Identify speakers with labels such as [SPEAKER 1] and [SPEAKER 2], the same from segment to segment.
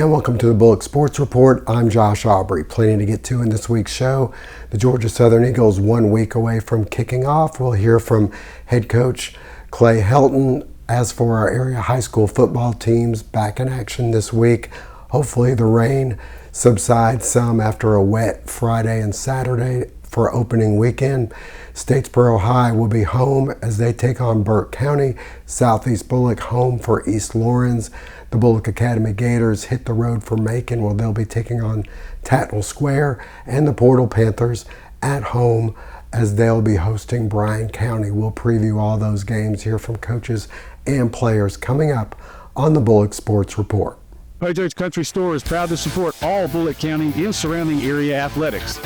[SPEAKER 1] And welcome to the Bulloch Sports Report. I'm Josh Aubrey. Plenty to get to in this week's show. The Georgia Southern Eagles 1 week away from kicking off. We'll hear from head coach Clay Helton. As for our area high school football teams, back in action this week. Hopefully the rain subsides some after a wet Friday and Saturday for opening weekend. Statesboro High will be home as they take on Burke County. Southeast Bulloch home for East Laurens. The Bulloch Academy Gators hit the road for Macon, where they'll be taking on Tatnall Square, and the Portal Panthers at home as they'll be hosting Bryan County. We'll preview all those games, hear from coaches and players coming up on the Bulloch Sports Report.
[SPEAKER 2] Pojo's Country Store is proud to support all Bulloch County and surrounding area athletics.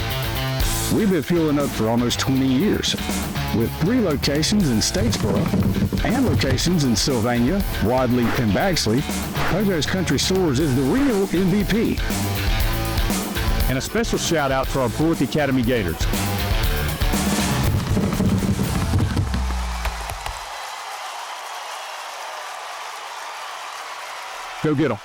[SPEAKER 2] We've been fueling up for almost 20 years, with 3 locations in Statesboro and locations in Sylvania, Wadley, and Bagsley. Pojo's Country Stores is the real MVP. And a special shout out to our Bulloch Academy Gators. Go get them.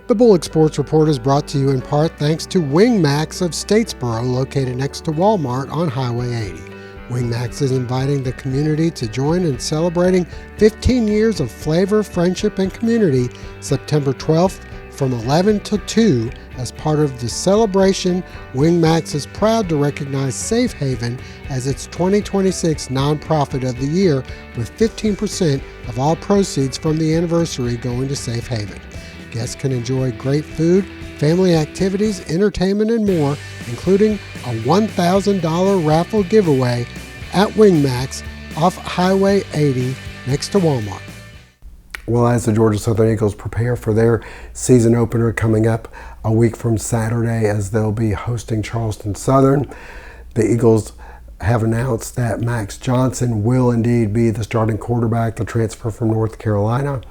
[SPEAKER 1] The Bulloch Sports Report is brought to you in part thanks to Wing Max of Statesboro, located next to Walmart on Highway 80. Wing Max is inviting the community to join in celebrating 15 years of flavor, friendship, and community September 12th from 11 to 2. As part of the celebration, Wing Max is proud to recognize Safe Haven as its 2026 Nonprofit of the Year, with 15% of all proceeds from the anniversary going to Safe Haven. Guests can enjoy great food, family activities, entertainment, and more, including a $1,000 raffle giveaway at WingMax off Highway 80 next to Walmart. Well, as the Georgia Southern Eagles prepare for their season opener coming up a week from Saturday, as they'll be hosting Charleston Southern, the Eagles have announced that Max Johnson will indeed be the starting quarterback, the transfer from North Carolina.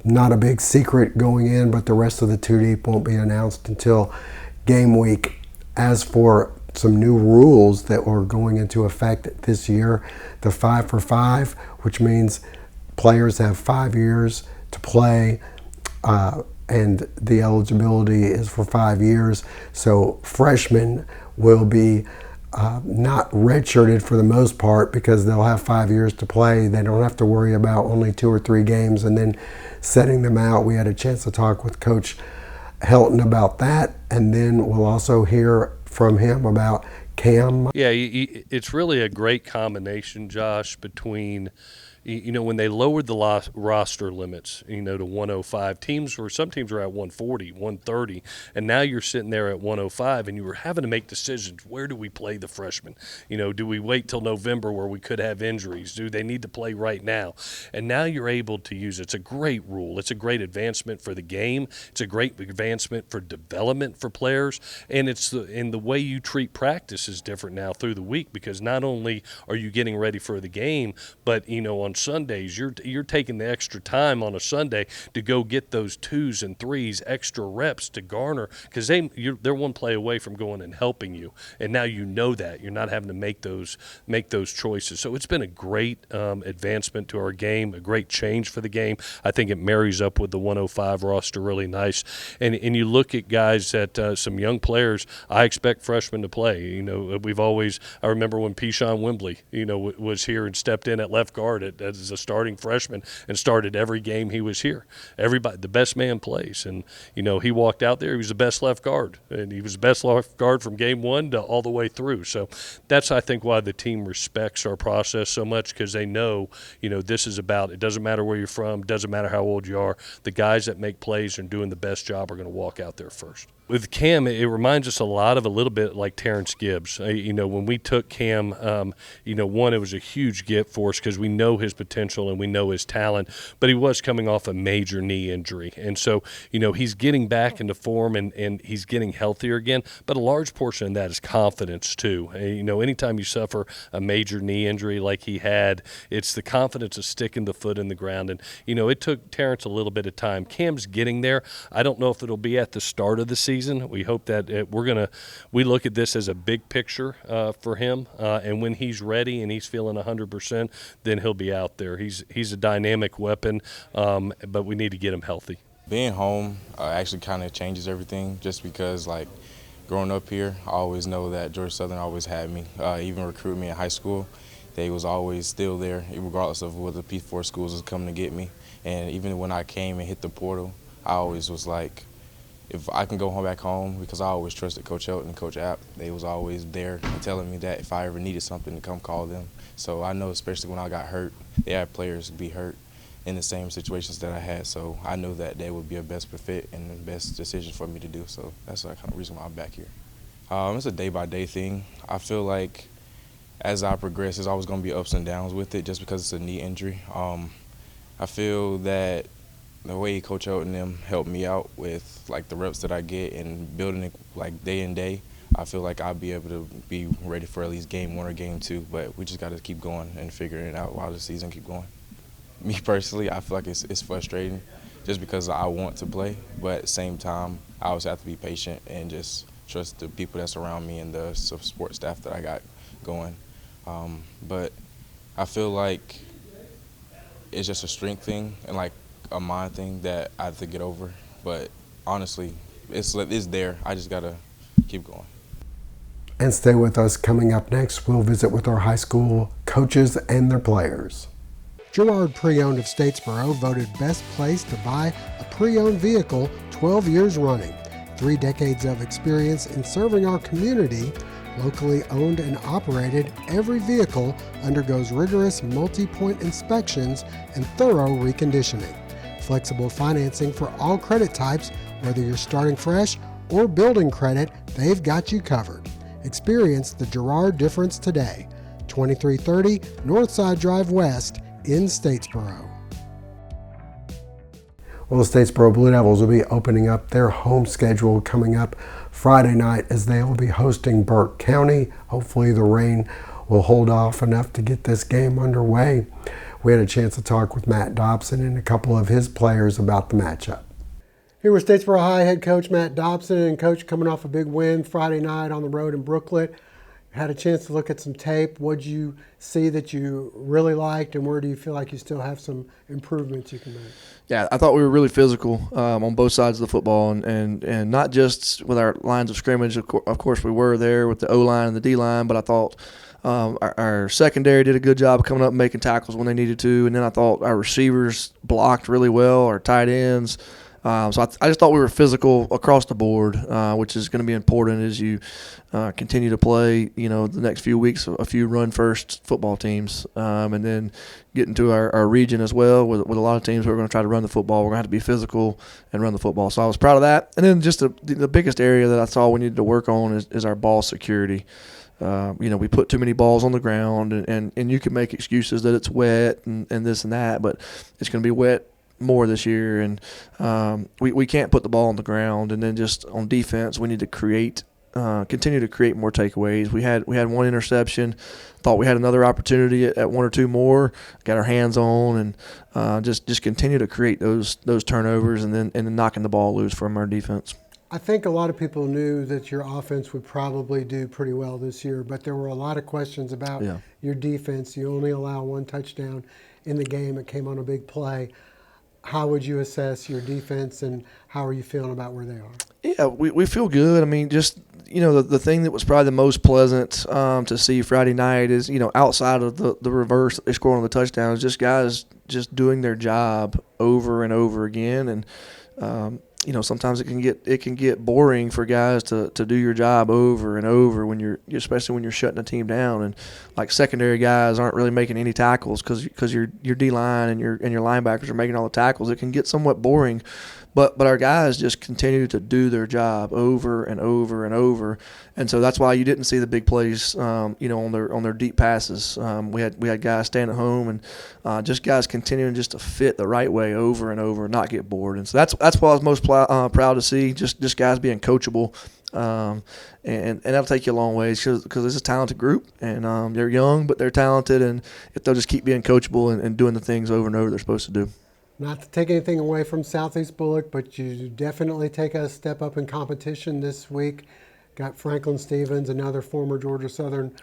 [SPEAKER 1] Not a big secret going in, but the rest of the 2 deep won't be announced until game week. As for some new rules that are going into effect this year, the 5 for 5, which means players have 5 years to play, and the eligibility is for 5 years. So freshmen will be not redshirted for the most part because they'll have 5 years to play. They don't have to worry about only 2 or 3 games and then setting them out. We had a chance to talk with Coach Helton about that, and then we'll also hear from him about Cam.
[SPEAKER 3] Yeah, it's really a great combination, Josh, between when they lowered the roster limits, to 105, some teams were at 140, 130, and now you're sitting there at 105, and you were having to make decisions. Where do we play the freshmen? Do we wait till November where we could have injuries? Do they need to play right now? And now you're able to use it. It's a great rule. It's a great advancement for the game. It's a great advancement for development for players, and the way you treat practice is different now through the week, because not only are you getting ready for the game, but on Sundays you're taking the extra time on a Sunday to go get those 2s and 3s extra reps to garner, because they're one play away from going and helping you, and now that you're not having to make those choices. So it's been a great advancement to our game, a great change for the game. I think it marries up with the 105 roster really nice, and you look at guys that some young players. I expect freshmen to play. I remember when Pishon Wembley was here and stepped in at left guard as a starting freshman and started every game he was here. Everybody, the best man plays, and he walked out there. He was the best left guard, and he was the best left guard from game 1 to all the way through. So that's, I think, why the team respects our process so much, because they know this is about, it doesn't matter where you're from, doesn't matter how old you are. The guys that make plays and doing the best job are going to walk out there first. With Cam, it reminds us a little bit like Terrence Gibbs. When we took Cam, one, it was a huge gift for us because we know his potential and we know his talent, but he was coming off a major knee injury. And so, he's getting back into form and he's getting healthier again, but a large portion of that is confidence too. Anytime you suffer a major knee injury like he had, it's the confidence of sticking the foot in the ground. And, it took Terrence a little bit of time. Cam's getting there. I don't know if it'll be at the start of the season. We hope that we look at this as a big picture for him, and when he's ready and he's feeling 100%, then he'll be out there. He's a dynamic weapon, but we need to get him healthy.
[SPEAKER 4] Being home actually kind of changes everything, just because, like, growing up here, I always know that Georgia Southern always had me. Even recruiting me in high school, they was always still there, regardless of what the P4 schools was coming to get me. And even when I came and hit the portal, I always was like, if I can go back home, because I always trusted Coach Elton and Coach App. They was always there and telling me that if I ever needed something to come call them. So I know, especially when I got hurt, they had players be hurt in the same situations that I had. So I knew that they would be a best fit and the best decision for me to do. So that's the kind of reason why I'm back here. It's a day-by-day thing. I feel like as I progress, there's always going to be ups and downs with it, just because it's a knee injury. I feel that the way Coach Elton and them helped me out with, like, the reps that I get and building it, like, day in day, I feel like I'll be able to be ready for at least game 1 or game 2. But we just got to keep going and figuring it out while the season keep going. Me personally, I feel like it's frustrating just because I want to play, but at the same time, I always have to be patient and just trust the people that's around me and the support staff that I got going. But I feel like it's just a strength thing and, like, a mind thing that I have to get over. But honestly, it's there. I just got to keep going.
[SPEAKER 1] And stay with us. Coming up next, we'll visit with our high school coaches and their players. Gerard Pre-Owned of Statesboro voted best place to buy a pre-owned vehicle 12 years running. 3 decades of experience in serving our community. Locally owned and operated, every vehicle undergoes rigorous multi-point inspections and thorough reconditioning. Flexible financing for all credit types, whether you're starting fresh or building credit, they've got you covered. Experience the Gerard difference today. 2330 Northside Drive West in Statesboro. Well, the Statesboro Blue Devils will be opening up their home schedule coming up Friday night as they will be hosting Burke County. Hopefully the rain will hold off enough to get this game underway. We had a chance to talk with Matt Dobson and a couple of his players about the matchup. Here with Statesboro High head coach Matt Dobson, and coach, coming off a big win Friday night on the road in Brooklet. Had a chance to look at some tape. What did you see that you really liked, and where do you feel like you still have some improvements you can make?
[SPEAKER 5] Yeah, I thought we were really physical on both sides of the football, and not just with our lines of scrimmage. Of course, we were there with the O-line and the D-line, but I thought our secondary did a good job of coming up and making tackles when they needed to, and then I thought our receivers blocked really well, our tight ends. So I just thought we were physical across the board, which is going to be important as you continue to play, the next few weeks, a few run-first football teams, and then get into our region as well with a lot of teams who are going to try to run the football. We're going to have to be physical and run the football. So I was proud of that. And then just the biggest area that I saw we needed to work on is our ball security. We put too many balls on the ground, and you can make excuses that it's wet and this and that, but it's going to be wet more this year, and we can't put the ball on the ground. And then just on defense, we need to continue to create more takeaways. We had one interception, thought we had another opportunity at one or two more, got our hands on, and just continue to create those turnovers and then knocking the ball loose from our defense.
[SPEAKER 1] I think a lot of people knew that your offense would probably do pretty well this year, but there were a lot of questions about your defense. You only allow 1 touchdown in the game. It came on a big play. How would you assess your defense, and how are you feeling about where they are?
[SPEAKER 5] Yeah, we feel good. I mean, just, the thing that was probably the most pleasant to see Friday night is, outside of the reverse that they scored on the touchdown, is just guys just doing their job over and over again. And, sometimes it can get boring for guys to do your job over and over especially when you're shutting a team down, and like secondary guys aren't really making any tackles because your D-line and your linebackers are making all the tackles. It can get somewhat boring, but our guys just continue to do their job over and over and over, and so that's why you didn't see the big plays, on their deep passes. We had guys staying at home, and just guys continuing just to fit the right way over and over, not get bored. And so that's what I was most proud to see. Just guys being coachable, and that'll take you a long ways because it's a talented group, and they're young but they're talented, and if they'll just keep being coachable and doing the things over and over they're supposed to do.
[SPEAKER 1] Not to take anything away from Southeast Bulloch, but you definitely take a step up in competition this week. Got Franklin Stevens, another former Georgia Southern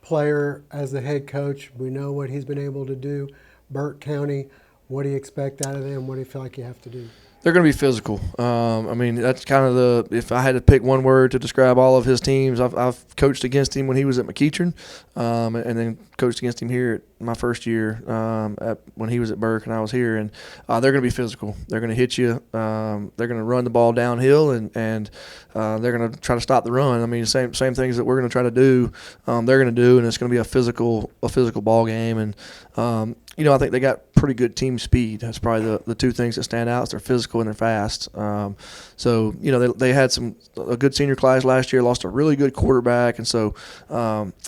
[SPEAKER 1] player, as the head coach. We know what he's been able to do. Burke County, what do you expect out of them? What do you feel like you have to do?
[SPEAKER 5] They're going to be physical. I mean, that's kind of if I had to pick one word to describe all of his teams, I've coached against him when he was at McEachern, and then coached against him here at my first year when he was at Burke and I was here. And they're going to be physical. They're going to hit you. They're going to run the ball downhill, and they're going to try to stop the run. I mean, same things that we're going to try to do, they're going to do, and it's going to be a physical ball game. And I think they got pretty good team speed. That's probably the two things that stand out. They're physical and they're fast. So they had a good senior class last year, lost a really good quarterback, and so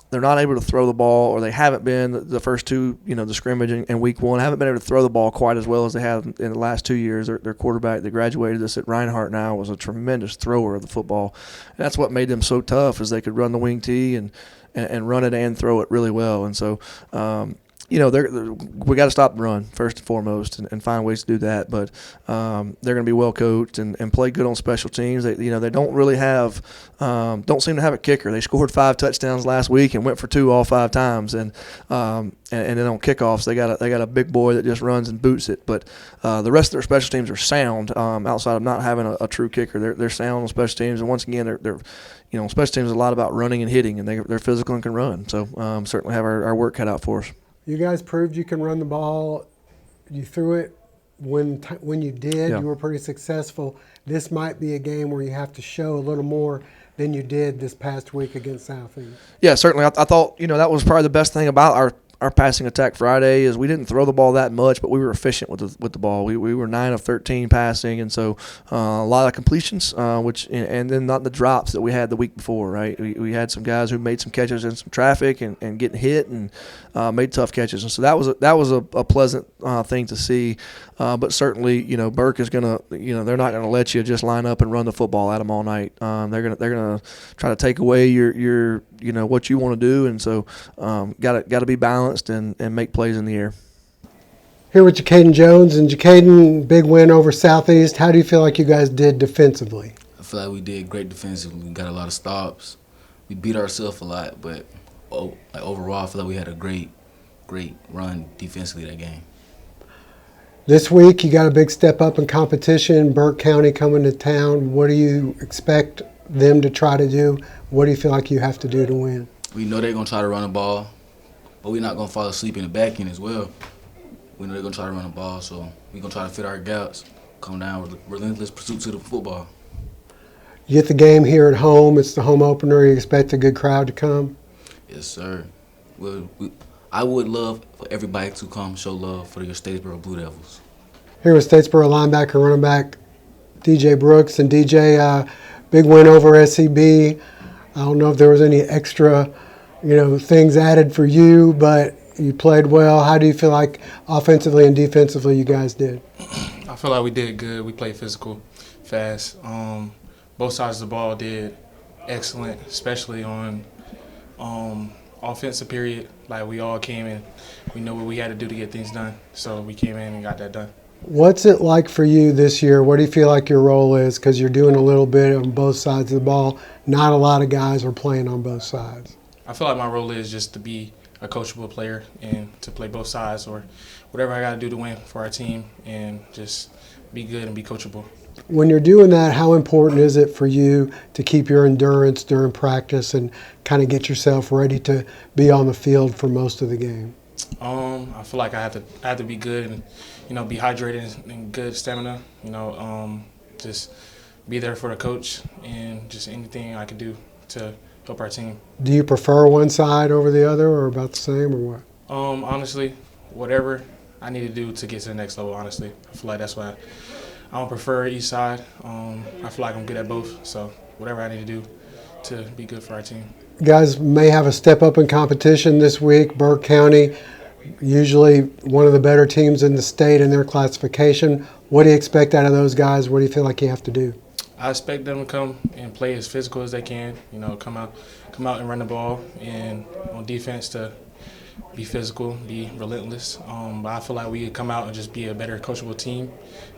[SPEAKER 5] they're not able to throw the ball, or they haven't been the first two, the scrimmage and week one, haven't been able to throw the ball quite as well as they have in the last 2 years. Their quarterback that graduated this at Reinhardt now was a tremendous thrower of the football. And that's what made them so tough, is they could run the wing tee and run it and throw it really well. And so we got to stop the run first and foremost, and find ways to do that. But they're going to be well coached and play good on special teams. They don't really don't seem to have a kicker. They scored 5 touchdowns last week and went for 2 all 5 times. And then on kickoffs, they got a big boy that just runs and boots it. But the rest of their special teams are sound. Outside of not having a true kicker, they're sound on special teams. And once again, they're special teams is a lot about running and hitting, and they're physical and can run. So certainly have our work cut out for us.
[SPEAKER 1] You guys proved you can run the ball. You threw it when you did.
[SPEAKER 5] Yeah.
[SPEAKER 1] You were pretty successful. This might be a game where you have to show a little more than you did this past week against Southeast.
[SPEAKER 5] Yeah, certainly. I thought that was probably the best thing about our passing attack Friday, is we didn't throw the ball that much, but we were efficient with the ball. We were 9 of 13 passing, and so a lot of completions, and then not the drops that we had the week before, right? We had some guys who made some catches in some traffic and getting hit and made tough catches, and so that was a pleasant thing to see. But certainly, Burke is gonna, they're not gonna let you just line up and run the football at them all night. They're gonna try to take away your what you want to do, and so got to be balanced and make plays in the air.
[SPEAKER 1] Here with Jacaden Jones, and Jacaden, big win over Southeast. How do you feel like you guys did defensively?
[SPEAKER 6] I feel like we did great defensively. We got a lot of stops. We beat ourselves a lot, but overall, I feel like we had a great run defensively that game.
[SPEAKER 1] This week, you got a big step up in competition. Burke County coming to town. What do you expect them to try to do? What do you feel like you have to do to win?
[SPEAKER 6] We know they're going to try to run the ball, but we're not going to fall asleep in the back end as well. We know they're going to try to run the ball, so we're going to try to fit our gaps, come down with relentless pursuit to the football.
[SPEAKER 1] You get the game here at home. It's the home opener. You expect a good crowd to come?
[SPEAKER 6] Yes, sir. I would love for everybody to come show love for your Statesboro Blue Devils.
[SPEAKER 1] Here with Statesboro linebacker, running back DJ Brooks. And DJ, big win over SCB. I don't know if there was any extra, things added for you, but you played well. How do you feel like offensively and defensively you guys did?
[SPEAKER 7] I feel like we did good. We played physical, fast. Both sides of the ball did excellent, especially on offensive period. Like, we all came in, we know what we had to do to get things done, so we came in and got that done.
[SPEAKER 1] What's it like for you this year? What do you feel like your role is? Because you're doing a little bit on both sides of the ball. Not a lot of guys are playing on both sides.
[SPEAKER 7] I feel like my role is just to be a coachable player and to play both sides, or whatever I got to do to win for our team, and just be good and be coachable.
[SPEAKER 1] When you're doing that, how important is it for you to keep your endurance during practice and kind of get yourself ready to be on the field for most of the game?
[SPEAKER 7] I feel like I have to be good and be hydrated and good stamina. Just be there for the coach and just anything I can do to help our team. Do
[SPEAKER 1] you prefer one side over the other, or about the same, or what?
[SPEAKER 7] Honestly, whatever I need to do to get to the next level. Honestly, I feel like that's why I don't prefer each side. I feel like I'm good at both, so whatever I need to do to be good for our team.
[SPEAKER 1] You guys may have a step up in competition this week. Burke County, usually one of the better teams in the state in their classification. What do you expect out of those guys? What do you feel like you have to do?
[SPEAKER 7] I expect them to come and play as physical as they can. Come out and run the ball, and on defense to be physical, be relentless. But I feel like we could come out and just be a better coachable team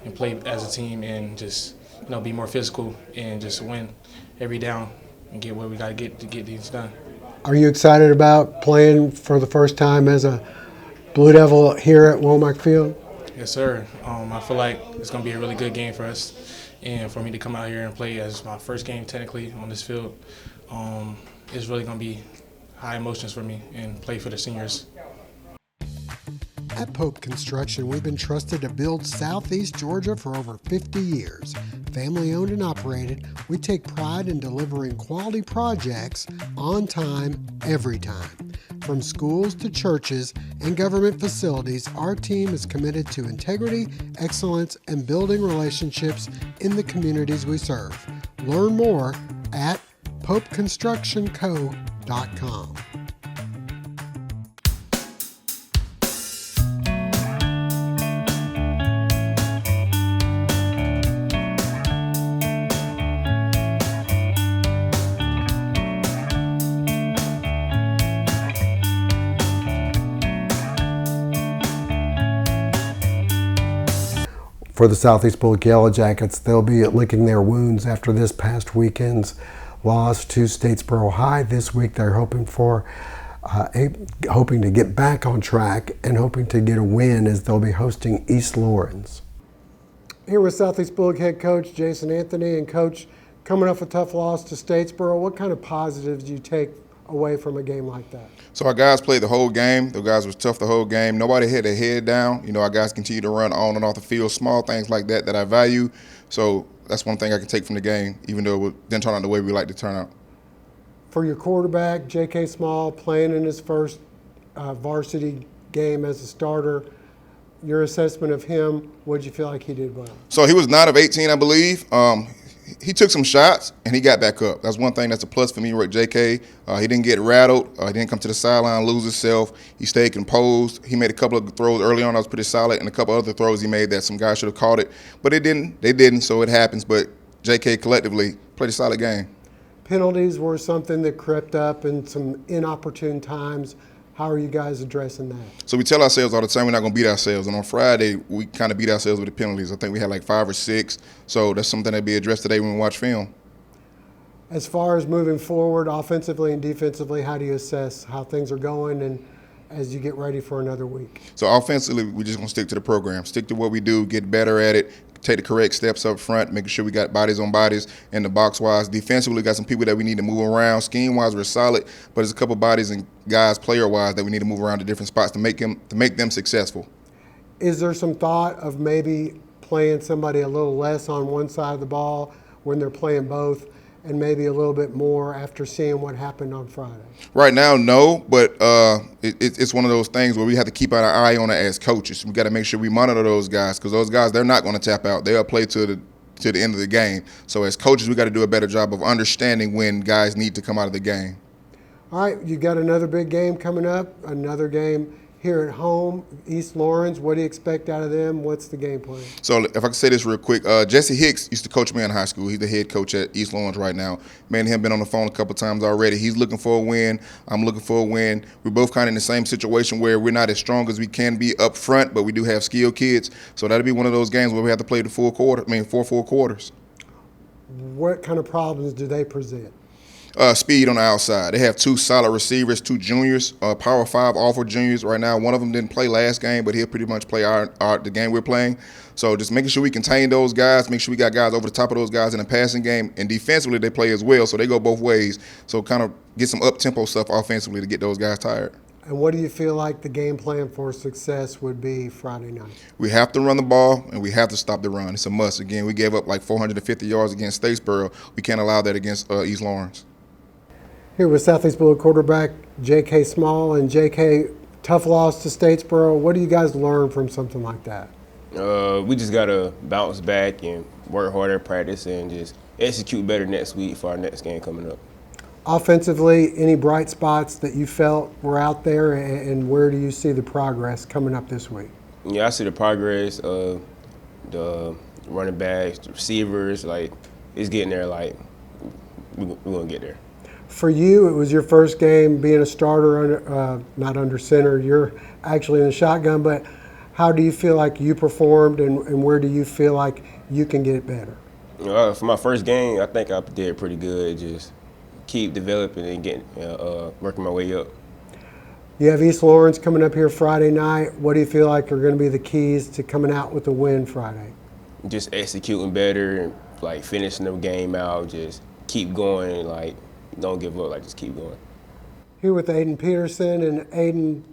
[SPEAKER 7] and play as a team and just be more physical and just win every down and get what we got to get these done.
[SPEAKER 1] Are you excited about playing for the first time as a Blue Devil here at Womack Field?
[SPEAKER 7] Yes, sir. I feel like it's going to be a really good game for us. And for me to come out here and play as my first game technically on this field, it's really going to be high emotions for me and play for the seniors.
[SPEAKER 1] At Pope Construction, we've been trusted to build Southeast Georgia for over 50 years. Family owned and operated, we take pride in delivering quality projects on time, every time. From schools to churches and government facilities, our team is committed to integrity, excellence, and building relationships in the communities we serve. Learn more at popeconstructionco.com. For the Southeast Bulloch Yellow Jackets, they'll be licking their wounds after this past weekend's loss to Statesboro High. This week they're hoping to get back on track and hoping to get a win as they'll be hosting East Lawrence. Here with Southeast Bulloch head coach Jason Anthony. And coach, coming off a tough loss to Statesboro, what kind of positives do you take away from a game like that?
[SPEAKER 8] So our guys played the whole game. The guys was tough the whole game. Nobody had their head down. You know, our guys continue to run on and off the field, small things like that I value. So that's one thing I can take from the game, even though it didn't turn out the way we like to turn out.
[SPEAKER 1] For your quarterback, J.K. Small, playing in his first varsity game as a starter, your assessment of him, what did you feel like he did well?
[SPEAKER 8] So he was 9 of 18, I believe. He took some shots, and he got back up. That's one thing that's a plus for me with J.K. He didn't get rattled. He didn't come to the sideline, lose himself. He stayed composed. He made a couple of throws early on that was pretty solid, and a couple other throws he made that some guys should have caught it. But they didn't, so it happens. But J.K. collectively played a solid game.
[SPEAKER 1] Penalties were something that crept up in some inopportune times. How are you guys addressing that?
[SPEAKER 8] So we tell ourselves all the time we're not going to beat ourselves. And on Friday, we kind of beat ourselves with the penalties. I think we had like 5 or 6. So that's something that be addressed today when we watch film.
[SPEAKER 1] As far as moving forward, offensively and defensively, how do you assess how things are going and as you get ready for another week?
[SPEAKER 8] So offensively, we're just going to stick to the program. Stick to what we do, get better at it, take the correct steps up front, making sure we got bodies on bodies in the box-wise. Defensively, we got some people that we need to move around. Scheme-wise, we're solid, but there's a couple bodies and guys player-wise that we need to move around to different spots to make them successful.
[SPEAKER 1] Is there some thought of maybe playing somebody a little less on one side of the ball when they're playing both and maybe a little bit more after seeing what happened on Friday?
[SPEAKER 8] Right now, no, but it's one of those things where we have to keep our eye on it as coaches. We got to make sure we monitor those guys because those guys, they're not going to tap out. They'll play to the end of the game. So as coaches, we got to do a better job of understanding when guys need to come out of the game.
[SPEAKER 1] All right, you got another big game coming up, another game here at home, East Lawrence. What do you expect out of them? What's the game plan?
[SPEAKER 8] So if I can say this real quick, Jesse Hicks used to coach me in high school. He's the head coach at East Lawrence right now. Me and him been on the phone a couple times already. He's looking for a win. I'm looking for a win. We're both kind of in the same situation where we're not as strong as we can be up front, but we do have skilled kids. So that'll be one of those games where we have to play the full quarters.
[SPEAKER 1] What kind of problems do they present?
[SPEAKER 8] Speed on the outside. They have 2 solid receivers, 2 juniors, Power 5 all for juniors right now. One of them didn't play last game, but he'll pretty much play the game we're playing. So just making sure we contain those guys, make sure we got guys over the top of those guys in the passing game, and defensively they play as well, so they go both ways. So kind of get some up-tempo stuff offensively to get those guys tired.
[SPEAKER 1] And what do you feel like the game plan for success would be Friday night?
[SPEAKER 8] We have to run the ball, and we have to stop the run. It's a must. Again, we gave up like 450 yards against Statesboro. We can't allow that against East Lawrence.
[SPEAKER 1] Here with Southeast Bulloch quarterback J.K. Small. And J.K., tough loss to Statesboro. What do you guys learn from something like that?
[SPEAKER 9] We just got to bounce back and work harder in practice and just execute better next week for our next game coming up.
[SPEAKER 1] Offensively, any bright spots that you felt were out there, and where do you see the progress coming up this week?
[SPEAKER 9] Yeah, I see the progress of the running backs, the receivers. Like, it's getting there. Like, we're going to get there.
[SPEAKER 1] For you, it was your first game being a starter, not under center. You're actually in the shotgun, but how do you feel like you performed, and where do you feel like you can get it better?
[SPEAKER 9] For my first game, I think I did pretty good. Just keep developing and getting working my way up.
[SPEAKER 1] You have East Lawrence coming up here Friday night. What do you feel like are going to be the keys to coming out with a win Friday?
[SPEAKER 9] Just executing better, like finishing the game out, just keep going, like don't give up, like just keep going.
[SPEAKER 1] Here with Aiden Peterson, and Aiden,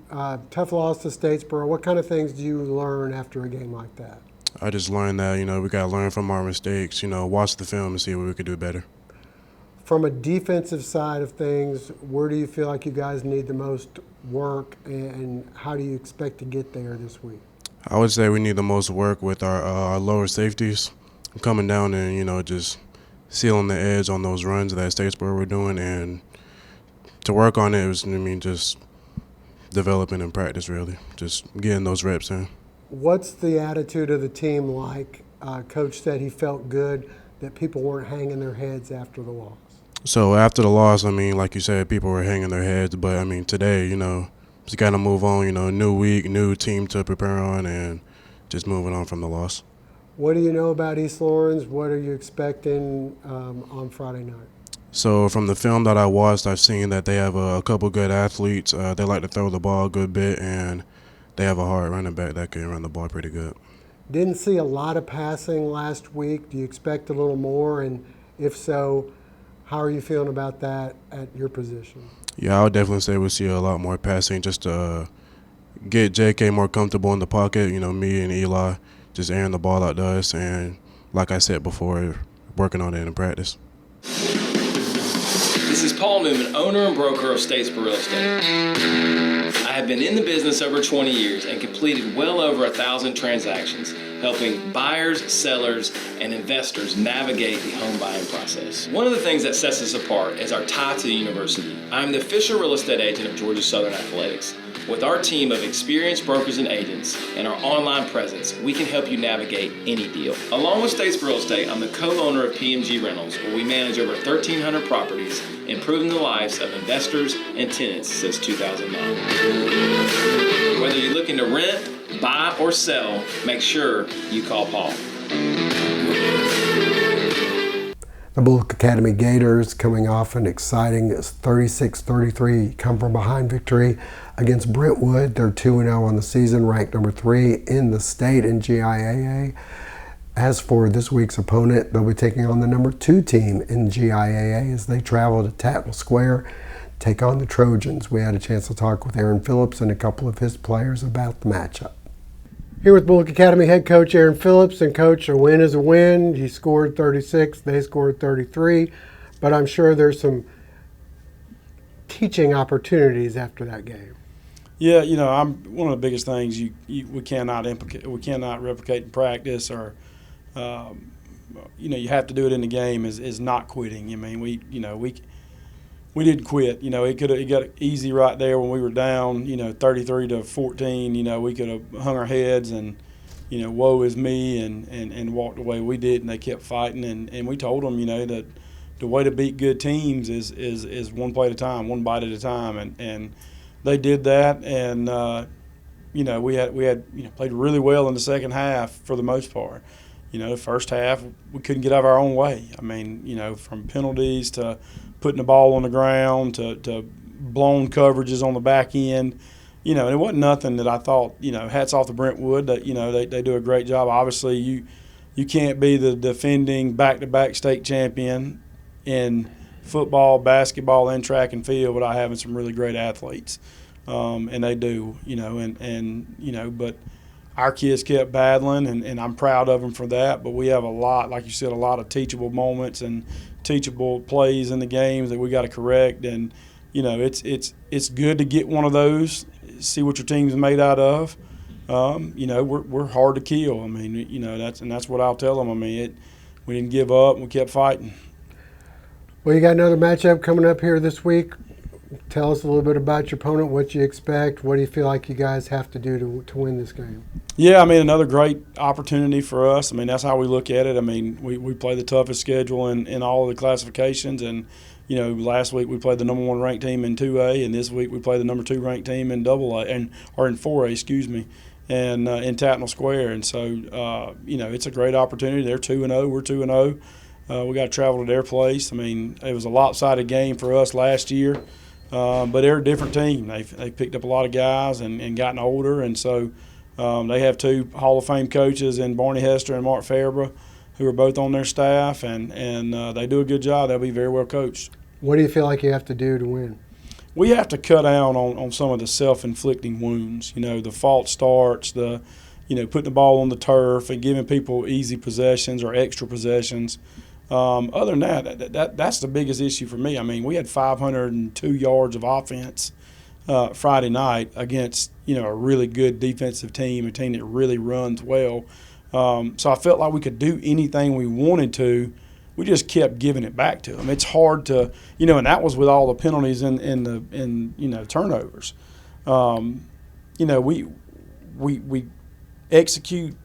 [SPEAKER 1] tough loss to Statesboro. What kind of things do you learn after a game like that?
[SPEAKER 10] I just learned that, we got to learn from our mistakes, watch the film and see what we could do better.
[SPEAKER 1] From a defensive side of things, where do you feel like you guys need the most work, and how do you expect to get there this week?
[SPEAKER 10] I would say we need the most work with our lower safeties, coming down and, just sealing the edge on those runs that Statesboro were doing. And to work on it was, just developing in practice, really, just getting those reps in.
[SPEAKER 1] What's the attitude of the team like? Coach said he felt good that people weren't hanging their heads after the loss.
[SPEAKER 10] So after the loss, like you said, people were hanging their heads. But, today, just got to move on, new week, new team to prepare on, and just moving on from the loss.
[SPEAKER 1] What do you know about East Lawrence? What are you expecting on Friday night?
[SPEAKER 10] So from the film that I watched, I've seen that they have a couple good athletes. They like to throw the ball a good bit, and they have a hard running back that can run the ball pretty good.
[SPEAKER 1] Didn't see a lot of passing last week. Do you expect a little more? And if so, how are you feeling about that at your position?
[SPEAKER 10] Yeah, I would definitely say we'll see a lot more passing just to get JK more comfortable in the pocket. Me and Eli just airing the ball out to us. And like I said before, working on it in practice.
[SPEAKER 11] This is Paul Newman, owner and broker of Statesboro Real Estate. I have been in the business over 20 years and completed well over 1,000 transactions, helping buyers, sellers, and investors navigate the home buying process. One of the things that sets us apart is our tie to the university. I'm the official real estate agent of Georgia Southern Athletics. With our team of experienced brokers and agents and our online presence, we can help you navigate any deal. Along with Statesboro Real Estate, I'm the co-owner of PMG Rentals, where we manage over 1,300 properties, improving the lives of investors and tenants since 2009. Whether you're looking to rent, buy, or sell, make sure you call Paul.
[SPEAKER 1] The Bulloch Academy Gators coming off an exciting 36-33 come-from-behind victory against Brentwood. They're 2-0 on the season, ranked number 3 in the state in GIAA. As for this week's opponent, they'll be taking on the number 2 team in GIAA as they travel to Tatnall Square, take on the Trojans. We had a chance to talk with Aaron Phillips and a couple of his players about the matchup. Here with Bulloch Academy head coach Aaron Phillips. And coach, a win is a win. You scored 36, they scored 33, but I'm sure there's some teaching opportunities after that game.
[SPEAKER 12] Yeah, I'm one of the biggest things we cannot replicate in practice, or you have to do it in the game is not quitting. I mean, we didn't quit. It got easy right there when we were down, 33-14. We could have hung our heads and, woe is me and walked away. We did, and they kept fighting. And we told them, that the way to beat good teams is one play at a time, one bite at a time. And they did that. And, we had played really well in the second half for the most part. The first half we couldn't get out of our own way. I mean, from penalties to putting the ball on the ground to blown coverages on the back end. And it wasn't nothing that I thought, hats off to Brentwood. That they do a great job. Obviously, you can't be the defending back-to-back state champion in football, basketball, and track and field without having some really great athletes. And they do, but our kids kept battling, and I'm proud of them for that. But we have a lot, like you said, a lot of teachable moments and teachable plays in the games that we got to correct. And it's good to get one of those, see what your team's made out of. We're hard to kill. I mean, that's what I'll tell them. I mean, we didn't give up, and we kept fighting.
[SPEAKER 1] Well, you got another matchup coming up here this week. Tell us a little bit about your opponent, what you expect. What do you feel like you guys have to do to win this game?
[SPEAKER 12] Yeah, I mean, another great opportunity for us. I mean, that's how we look at it. I mean, we play the toughest schedule in all of the classifications. And, last week we played the number 1 ranked team in 2A, and this week we play the number 2 ranked team in AA, or in 4A, excuse me, and in Tatnall Square. And so, it's a great opportunity. They're 2-0, we're 2-0. We got to travel to their place. I mean, it was a lopsided game for us last year. but they're a different team. They've picked up a lot of guys and gotten older, and so they have 2 Hall of Fame coaches in Barney Hester and Mark Faribaugh, who are both on their staff, and they do a good job. They'll be very well coached.
[SPEAKER 1] What do you feel like you have to do to win?
[SPEAKER 12] We have to cut down on some of the self-inflicting wounds. The false starts, putting the ball on the turf and giving people easy possessions or extra possessions. Other than that's the biggest issue for me. I mean, we had 502 yards of offense Friday night against a really good defensive team, a team that really runs well. So I felt like we could do anything we wanted to. We just kept giving it back to them. It's hard to, and that was with all the penalties and turnovers. We execute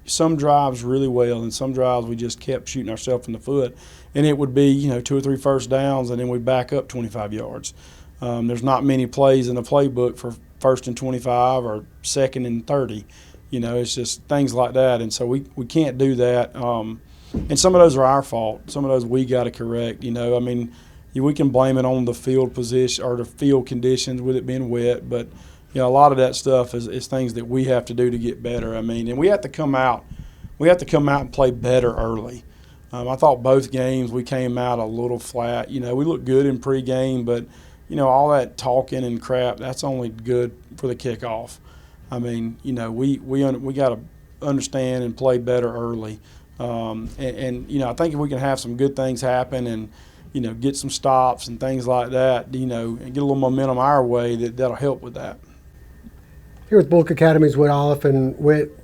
[SPEAKER 12] some drives really well, and some drives we just kept shooting ourselves in the foot. And it would be, 2 or 3 first downs, and then we back up 25 yards. There's not many plays in the playbook for 1st and 25 or 2nd and 30. It's just things like that. And so we can't do that. And some of those are our fault. Some of those we got to correct. We can blame it on the field position or the field conditions with it being wet, but a lot of that stuff is things that we have to do to get better. And we have to come out. We have to come out and play better early. I thought both games we came out a little flat. We looked good in pregame, but all that talking and crap, that's only good for the kickoff. We got to understand and play better early. I think if we can have some good things happen and, get some stops and things like that, and get a little momentum our way, that'll help with that.
[SPEAKER 1] Here with Bulloch Academy's Whit Olive, and Whit,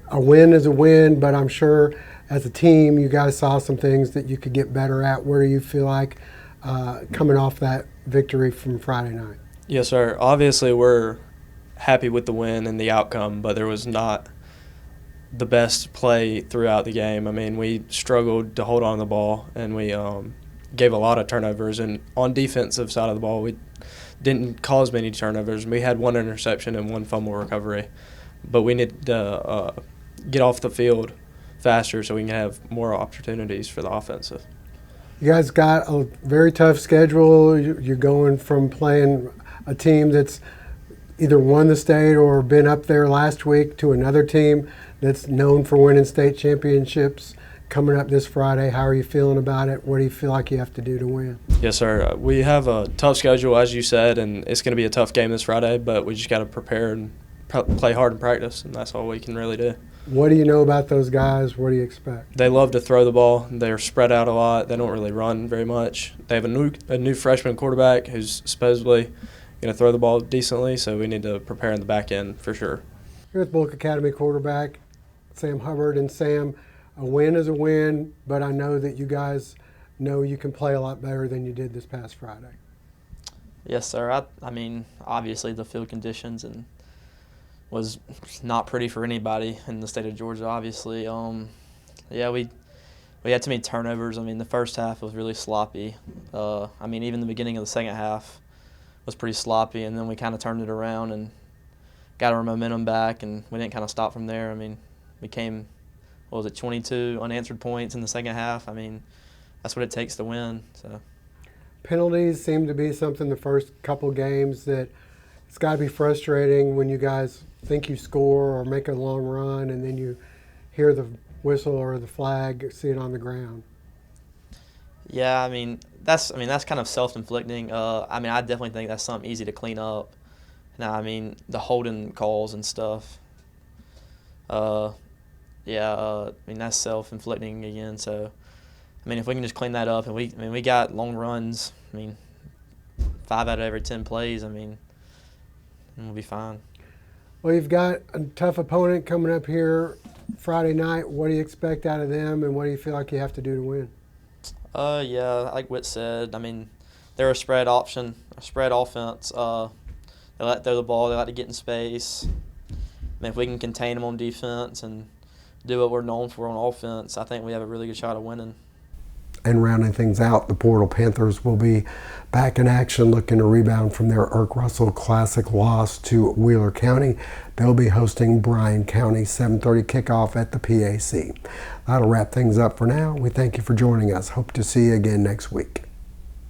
[SPEAKER 1] a win is a win, but I'm sure as a team you guys saw some things that you could get better at. Where do you feel like coming off that victory from Friday night?
[SPEAKER 13] Yes, sir. Obviously, we're happy with the win and the outcome, but there was not the best play throughout the game. We struggled to hold on to the ball, and we gave a lot of turnovers. And on defensive side of the ball, we didn't cause many turnovers. We had 1 interception and 1 fumble recovery, but we need to get off the field faster so we can have more opportunities for the offensive.
[SPEAKER 1] You guys got a very tough schedule. You're going from playing a team that's either won the state or been up there last week to another team that's known for winning state championships coming up this Friday. How are you feeling about it? What do you feel like you have to do to win?
[SPEAKER 13] Yes, sir. We have a tough schedule, as you said, and it's going to be a tough game this Friday, but we just got to prepare and play hard in practice, and that's all we can really do.
[SPEAKER 1] What do you know about those guys? What do you expect?
[SPEAKER 13] They love to throw the ball. They're spread out a lot. They don't really run very much. They have a new freshman quarterback who's supposedly going to throw the ball decently, so we need to prepare in the back end for sure.
[SPEAKER 1] Here with Bulloch Academy quarterback Sam Hubbard. And Sam, a win is a win, but I know that you guys know you can play a lot better than you did this past Friday.
[SPEAKER 14] Yes, sir. Obviously the field conditions was not pretty for anybody in the state of Georgia, obviously. We had too many turnovers. The first half was really sloppy. Even the beginning of the second half was pretty sloppy, and then we kind of turned it around and got our momentum back, and we didn't kind of stop from there. We came, 22 unanswered points in the second half. That's what it takes to win. So
[SPEAKER 1] penalties seem to be something the first couple games that it's got to be frustrating when you guys think you score or make a long run and then you hear the whistle or the flag, see it on the ground.
[SPEAKER 14] Yeah, that's kind of self-inflicting. I definitely think that's something easy to clean up. Now, the holding calls and stuff. That's self-inflicting again. So, if we can just clean that up, and we got long runs. 5 out of every 10 plays. We'll be fine.
[SPEAKER 1] Well, you've got a tough opponent coming up here Friday night. What do you expect out of them, and what do you feel like you have to do to win?
[SPEAKER 14] Like Whit said, they're a spread option, a spread offense. They like to throw the ball. They like to get in space. If we can contain them on defense and do what we're known for on offense, I think we have a really good shot of winning.
[SPEAKER 1] And rounding things out, the Portal Panthers will be back in action looking to rebound from their Irk Russell Classic loss to Wheeler County. They'll be hosting Bryan County, 7:30 kickoff at the PAC. That'll wrap things up for now. We thank you for joining us. Hope to see you again next week.